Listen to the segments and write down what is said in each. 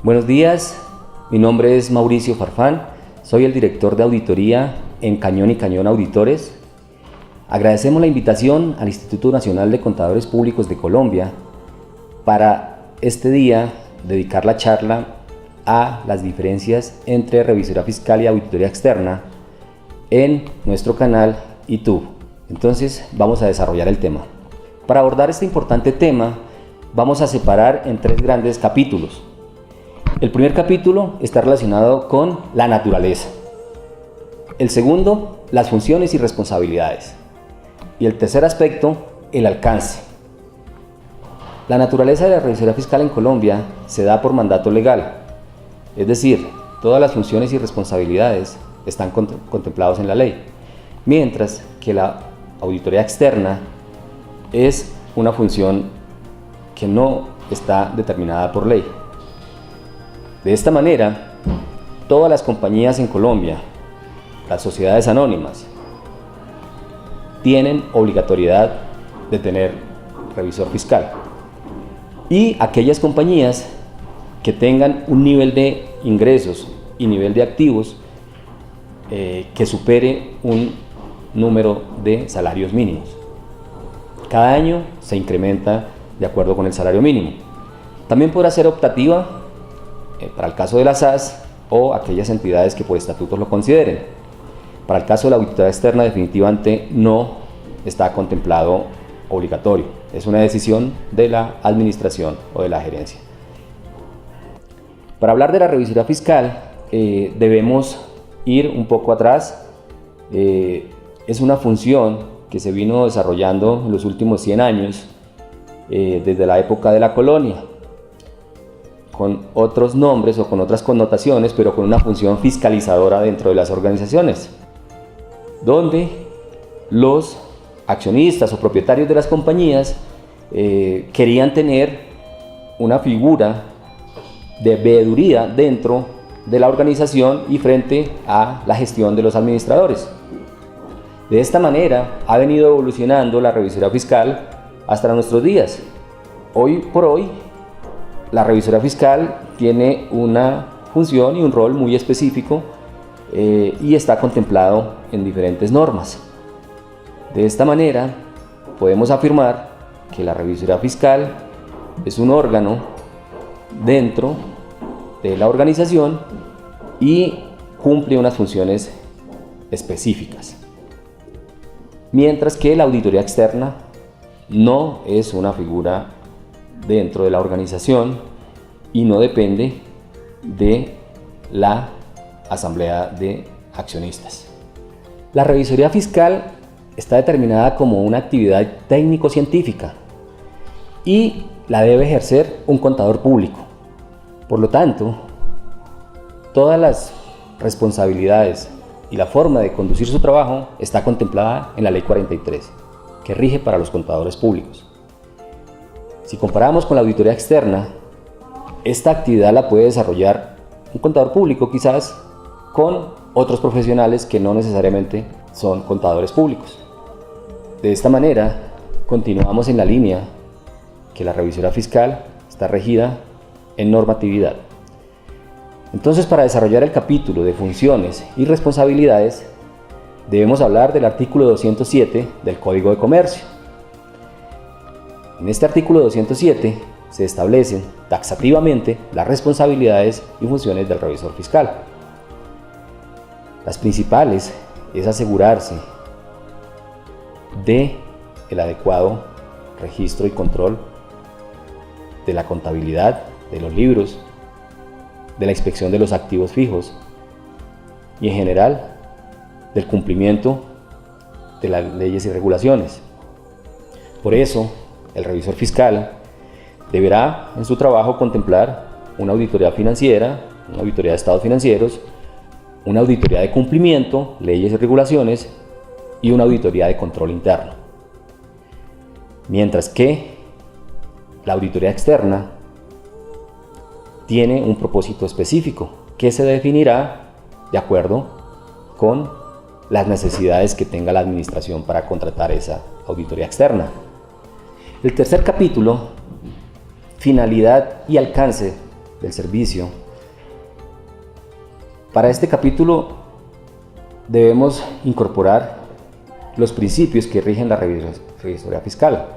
Buenos días, mi nombre es Mauricio Farfán, soy el director de auditoría en Cañón y Cañón Auditores. Agradecemos la invitación al Instituto Nacional de Contadores Públicos de Colombia para este día dedicar la charla a las diferencias entre revisoría fiscal y auditoría externa en nuestro canal YouTube. Entonces vamos a desarrollar el tema. Para abordar este importante tema vamos a separar en tres grandes capítulos. El primer capítulo está relacionado con la naturaleza. El segundo, las funciones y responsabilidades. Y el tercer aspecto, el alcance. La naturaleza de la revisoría fiscal en Colombia se da por mandato legal. Es decir, todas las funciones y responsabilidades están contemplados en la ley. Mientras que la auditoría externa es una función que no está determinada por ley. De esta manera, todas las compañías en Colombia, las sociedades anónimas, tienen obligatoriedad de tener revisor fiscal. Y aquellas compañías que tengan un nivel de ingresos y nivel de activos que supere un número de salarios mínimos. Cada año se incrementa de acuerdo con el salario mínimo. También podrá ser optativa para el caso de las SAS o aquellas entidades que por estatutos lo consideren. Para el caso de la auditoría externa definitivamente no está contemplado obligatorio. Es una decisión de la administración o de la gerencia. Para hablar de la revisoría fiscal debemos ir un poco atrás. Es una función que se vino desarrollando en los últimos 100 años desde la época de la colonia, con otros nombres o con otras connotaciones, pero con una función fiscalizadora dentro de las organizaciones, donde los accionistas o propietarios de las compañías querían tener una figura de veeduría dentro de la organización y frente a la gestión de los administradores. De esta manera ha venido evolucionando la revisoría fiscal hasta nuestros días. Hoy por hoy, la revisoría fiscal tiene una función y un rol muy específico y está contemplado en diferentes normas. De esta manera, podemos afirmar que la revisoría fiscal es un órgano dentro de la organización y cumple unas funciones específicas. Mientras que la auditoría externa no es una figura dentro de la organización y no depende de la asamblea de accionistas. La revisoría fiscal está determinada como una actividad técnico-científica y la debe ejercer un contador público. Por lo tanto, todas las responsabilidades y la forma de conducir su trabajo está contemplada en la Ley 43, que rige para los contadores públicos. Si comparamos con la auditoría externa, esta actividad la puede desarrollar un contador público quizás con otros profesionales que no necesariamente son contadores públicos. De esta manera, continuamos en la línea que la revisoría fiscal está regida en normatividad. Entonces, para desarrollar el capítulo de funciones y responsabilidades, debemos hablar del artículo 207 del Código de Comercio. En este artículo 207 se establecen taxativamente las responsabilidades y funciones del revisor fiscal. Las principales es asegurarse del adecuado registro y control de la contabilidad, de los libros, de la inspección de los activos fijos y en general del cumplimiento de las leyes y regulaciones. Por eso, el revisor fiscal deberá en su trabajo contemplar una auditoría financiera, una auditoría de estados financieros, una auditoría de cumplimiento, leyes y regulaciones y una auditoría de control interno. Mientras que la auditoría externa tiene un propósito específico que se definirá de acuerdo con las necesidades que tenga la administración para contratar esa auditoría externa. El tercer capítulo, finalidad y alcance del servicio. Para este capítulo debemos incorporar los principios que rigen la revisoría fiscal: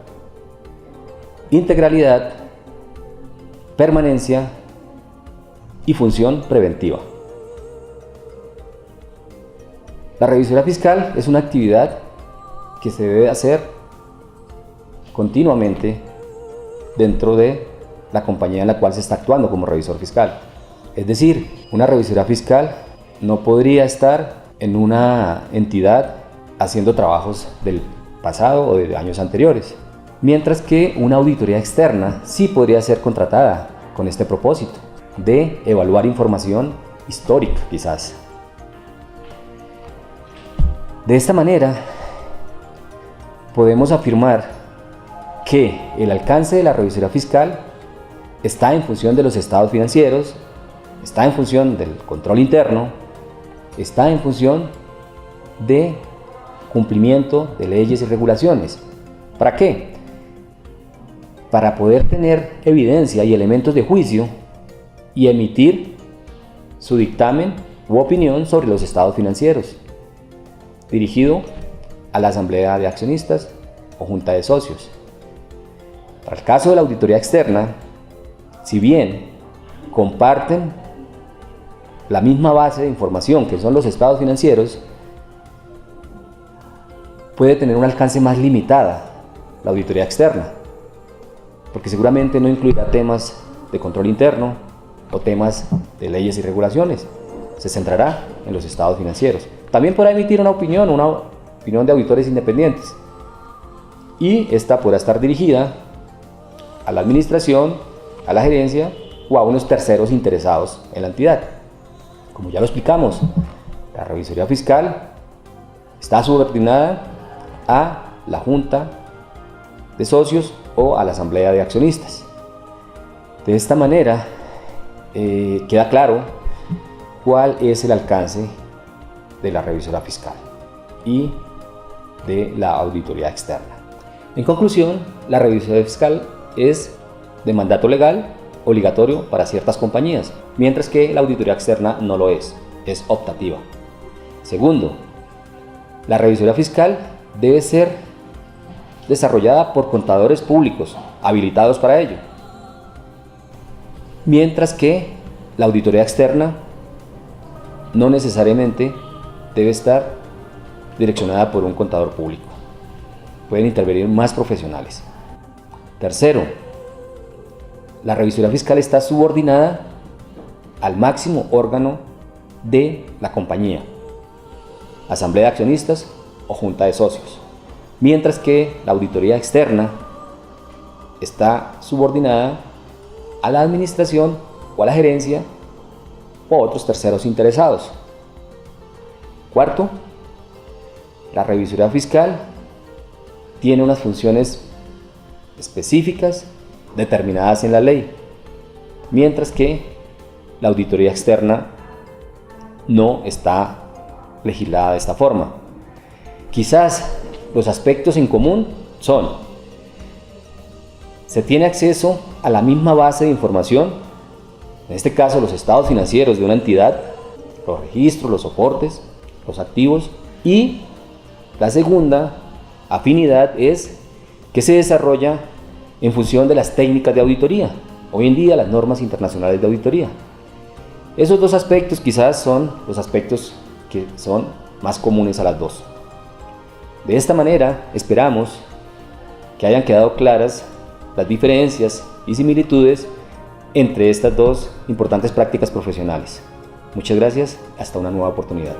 integralidad, permanencia y función preventiva. La revisoría fiscal es una actividad que se debe hacer continuamente dentro de la compañía en la cual se está actuando como revisor fiscal. Es decir, una revisoría fiscal no podría estar en una entidad haciendo trabajos del pasado o de años anteriores, mientras que una auditoría externa sí podría ser contratada con este propósito de evaluar información histórica, quizás. De esta manera, podemos afirmar que el alcance de la revisoría fiscal está en función de los estados financieros, está en función del control interno, está en función de cumplimiento de leyes y regulaciones. ¿Para qué? Para poder tener evidencia y elementos de juicio y emitir su dictamen u opinión sobre los estados financieros, dirigido a la asamblea de accionistas o junta de socios. Para el caso de la auditoría externa, si bien comparten la misma base de información que son los estados financieros, puede tener un alcance más limitada la auditoría externa, porque seguramente no incluirá temas de control interno o temas de leyes y regulaciones. Se centrará en los estados financieros. También podrá emitir una opinión de auditores independientes, y esta podrá estar dirigida a la administración, a la gerencia o a unos terceros interesados en la entidad. Como ya lo explicamos, la revisoría fiscal está subordinada a la junta de socios o a la asamblea de accionistas. De esta manera queda claro cuál es el alcance de la revisoría fiscal y de la auditoría externa. En conclusión, la revisoría fiscal es de mandato legal obligatorio para ciertas compañías, mientras que la auditoría externa no lo es optativa. Segundo, la revisoría fiscal debe ser desarrollada por contadores públicos habilitados para ello, mientras que la auditoría externa no necesariamente debe estar direccionada por un contador público. Pueden intervenir más profesionales. Tercero, la revisoría fiscal está subordinada al máximo órgano de la compañía, asamblea de accionistas o junta de socios, mientras que la auditoría externa está subordinada a la administración o a la gerencia o a otros terceros interesados. Cuarto, la revisoría fiscal tiene unas funciones específicas determinadas en la ley, mientras que la auditoría externa no está legislada de esta forma. Quizás los aspectos en común son: se tiene acceso a la misma base de información, en este caso los estados financieros de una entidad, los registros, los soportes, los activos, y la segunda afinidad es que se desarrolla en función de las técnicas de auditoría, hoy en día las normas internacionales de auditoría. Esos dos aspectos quizás son los aspectos que son más comunes a las dos. De esta manera esperamos que hayan quedado claras las diferencias y similitudes entre estas dos importantes prácticas profesionales. Muchas gracias, hasta una nueva oportunidad.